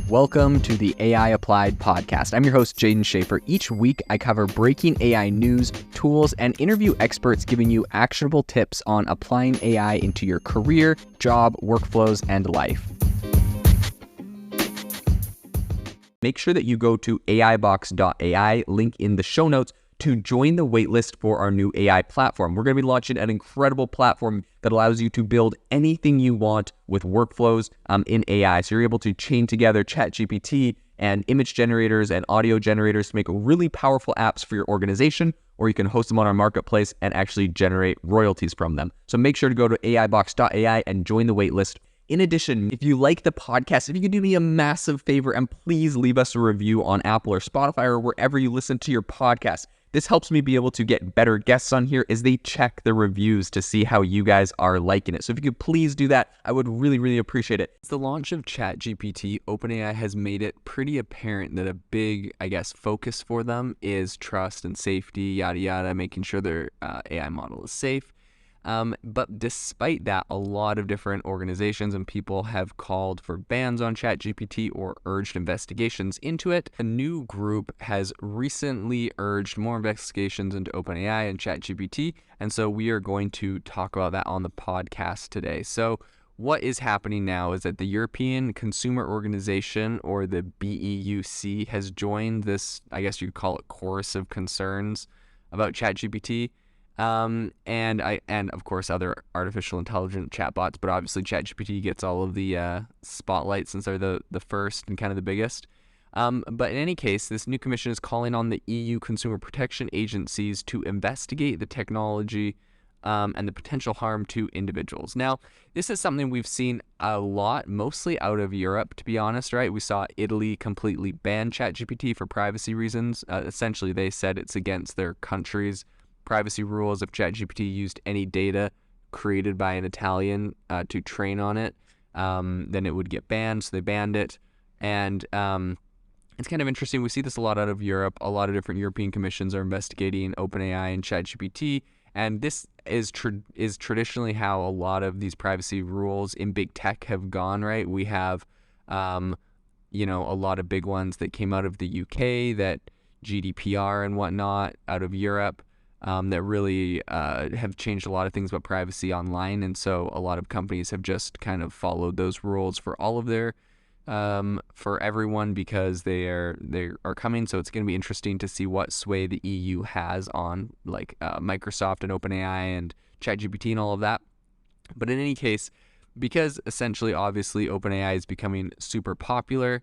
Welcome to the AI Applied podcast. I'm your host, Jaden Schaefer. Each week, I cover breaking AI news, tools, and interview experts giving you actionable tips on applying AI into your career, job, workflows, and life. Make sure that you go to aibox.ai, link in the show notes, to join the waitlist for our new AI platform. We're going to be launching an incredible platform that allows you to build anything you want with workflows in AI. So you're able to chain together ChatGPT and image generators and audio generators to make really powerful apps for your organization, or you can host them on our marketplace and actually generate royalties from them. So make sure to go to aibox.ai and join the waitlist. In addition, if you like the podcast, if you could do me a massive favor and please leave us a review on Apple or Spotify or wherever you listen to your podcast. This helps me be able to get better guests on here as they check the reviews to see how you guys are liking it. So if you could please do that, I would really appreciate it. Since the launch of ChatGPT, OpenAI has made it pretty apparent that a big, focus for them is trust and safety, yada yada, making sure their AI model is safe. But despite that, a lot of different organizations and people have called for bans on ChatGPT or urged investigations into it. A new group has recently urged more investigations into OpenAI and ChatGPT, and so we are going to talk about that on the podcast today. So what is happening now is that the European Consumer Organization, or the BEUC, has joined this, I guess you'd call it, chorus of concerns about ChatGPT. And of course other artificial intelligence chatbots, but obviously ChatGPT gets all of the spotlight since they're the first and kind of the biggest. But in any case, this new commission is calling on the EU consumer protection agencies to investigate the technology and the potential harm to individuals. Now, this is something we've seen a lot, mostly out of Europe, to be honest, right? We saw Italy completely ban ChatGPT for privacy reasons. Essentially, they said it's against their country's privacy rules. If ChatGPT used any data created by an Italian to train on it, then it would get banned. So they banned it. And it's kind of interesting. We see this a lot out of Europe. A lot of different European commissions are investigating OpenAI and ChatGPT. And this is traditionally how a lot of these privacy rules in big tech have gone, right? We have, a lot of big ones that came out of the UK, that GDPR and whatnot, out of Europe. That really have changed a lot of things about privacy online, and so a lot of companies have just kind of followed those rules for all of their for everyone because they are coming. So it's going to be interesting to see what sway the EU has on Microsoft and OpenAI and ChatGPT and all of that. But in any case, because essentially, obviously, OpenAI is becoming super popular.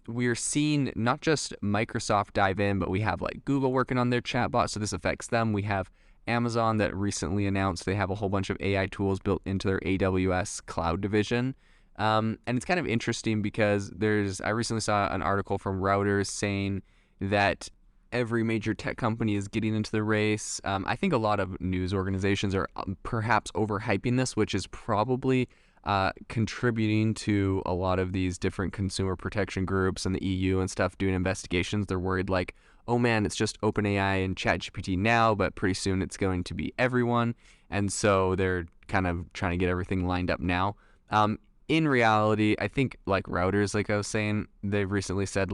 We're seeing not just Microsoft dive in, but we have Google working on their chatbot, so this affects them. We have Amazon that recently announced they have a whole bunch of AI tools built into their AWS cloud division. And it's kind of interesting because I recently saw an article from Reuters saying that every major tech company is getting into the race. I think a lot of news organizations are perhaps overhyping this, which is probably contributing to a lot of these different consumer protection groups and the EU and stuff doing investigations. They're worried oh man, it's just OpenAI and ChatGPT now, but pretty soon it's going to be everyone. And so they're kind of trying to get everything lined up now. In reality, I think Reuters, I was saying, they've recently said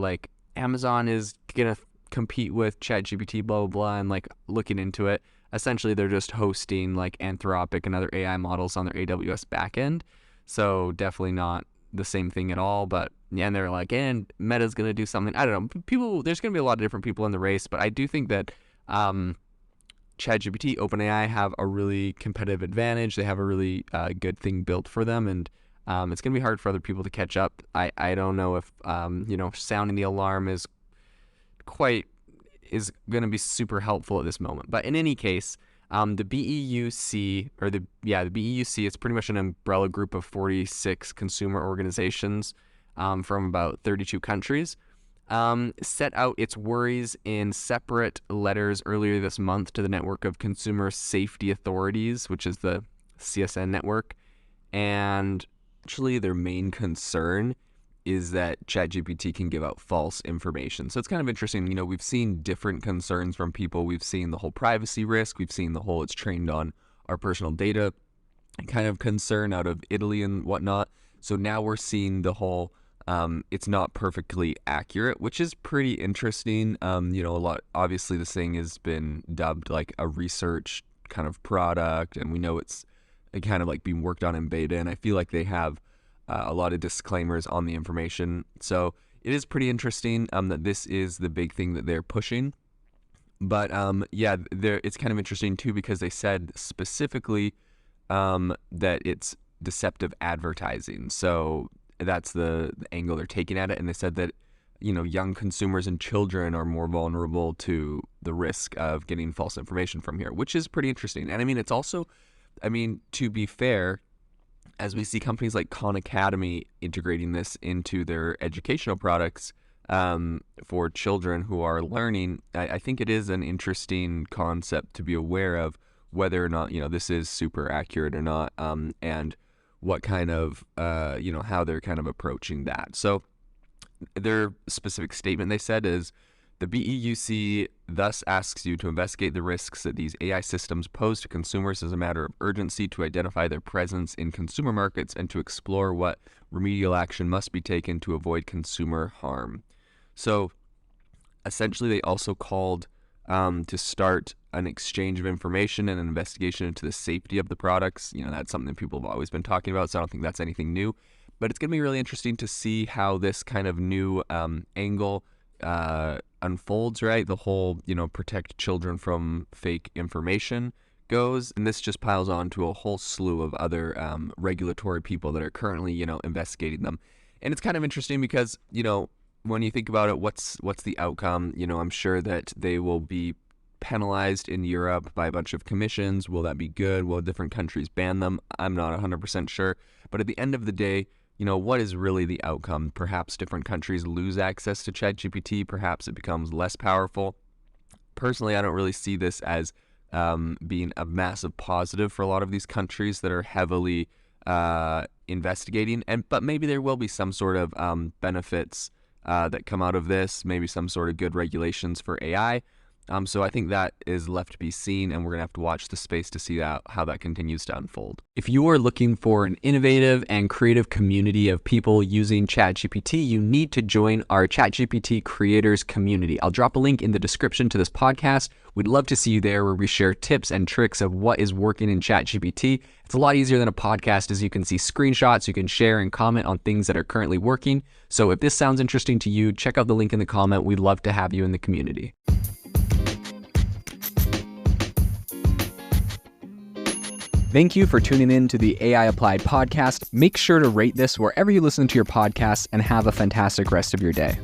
Amazon is going to compete with ChatGPT, blah, blah, blah, and looking into it. Essentially, they're just hosting Anthropic and other AI models on their AWS backend. So definitely not the same thing at all. But yeah, and they're and Meta's going to do something. I don't know. There's going to be a lot of different people in the race, but I do think that ChatGPT, OpenAI have a really competitive advantage. They have a really good thing built for them, and it's going to be hard for other people to catch up. I don't know if sounding the alarm is going to be super helpful at this moment. But in any case, the BEUC, the BEUC, it's pretty much an umbrella group of 46 consumer organizations from about 32 countries, set out its worries in separate letters earlier this month to the Network of Consumer Safety Authorities, which is the CSN network. And actually their main concern is that ChatGPT can give out false information. So it's kind of interesting. We've seen different concerns from people. We've seen the whole privacy risk. We've seen the whole it's trained on our personal data kind of concern out of Italy and whatnot. So now we're seeing the whole it's not perfectly accurate, which is pretty interesting. Obviously this thing has been dubbed like a research kind of product, and we know it's kind of like being worked on in beta, and I feel like they have a lot of disclaimers on the information. So it is pretty interesting that this is the big thing that they're pushing. But it's kind of interesting too, because they said specifically that it's deceptive advertising. So that's the angle they're taking at it. And they said that, young consumers and children are more vulnerable to the risk of getting false information from here, which is pretty interesting. And I mean, it's also, to be fair, as we see companies like Khan Academy integrating this into their educational products for children who are learning, I think it is an interesting concept to be aware of, whether or not, this is super accurate or not, and what kind of, how they're kind of approaching that. So their specific statement, they said, is the BEUC thus asks you to investigate the risks that these AI systems pose to consumers as a matter of urgency, to identify their presence in consumer markets, and to explore what remedial action must be taken to avoid consumer harm. So essentially, they also called to start an exchange of information and an investigation into the safety of the products. That's something that people have always been talking about, so I don't think that's anything new. But it's going to be really interesting to see how this kind of new angle unfolds, right? The whole, protect children from fake information goes. And this just piles on to a whole slew of other regulatory people that are currently, investigating them. And it's kind of interesting because, when you think about it, what's the outcome? I'm sure that they will be penalized in Europe by a bunch of commissions. Will that be good? Will different countries ban them? I'm not 100% sure. But at the end of the day, what is really the outcome? Perhaps different countries lose access to ChatGPT. Perhaps it becomes less powerful. Personally, I don't really see this as being a massive positive for a lot of these countries that are heavily investigating. But maybe there will be some sort of benefits that come out of this, maybe some sort of good regulations for AI. So I think that is left to be seen, and we're going to have to watch the space to see how that continues to unfold. If you are looking for an innovative and creative community of people using ChatGPT, you need to join our ChatGPT creators community. I'll drop a link in the description to this podcast. We'd love to see you there, where we share tips and tricks of what is working in ChatGPT. It's a lot easier than a podcast, as you can see screenshots, you can share and comment on things that are currently working. So if this sounds interesting to you, check out the link in the comment. We'd love to have you in the community. Thank you for tuning in to the AI Applied podcast. Make sure to rate this wherever you listen to your podcasts, and have a fantastic rest of your day.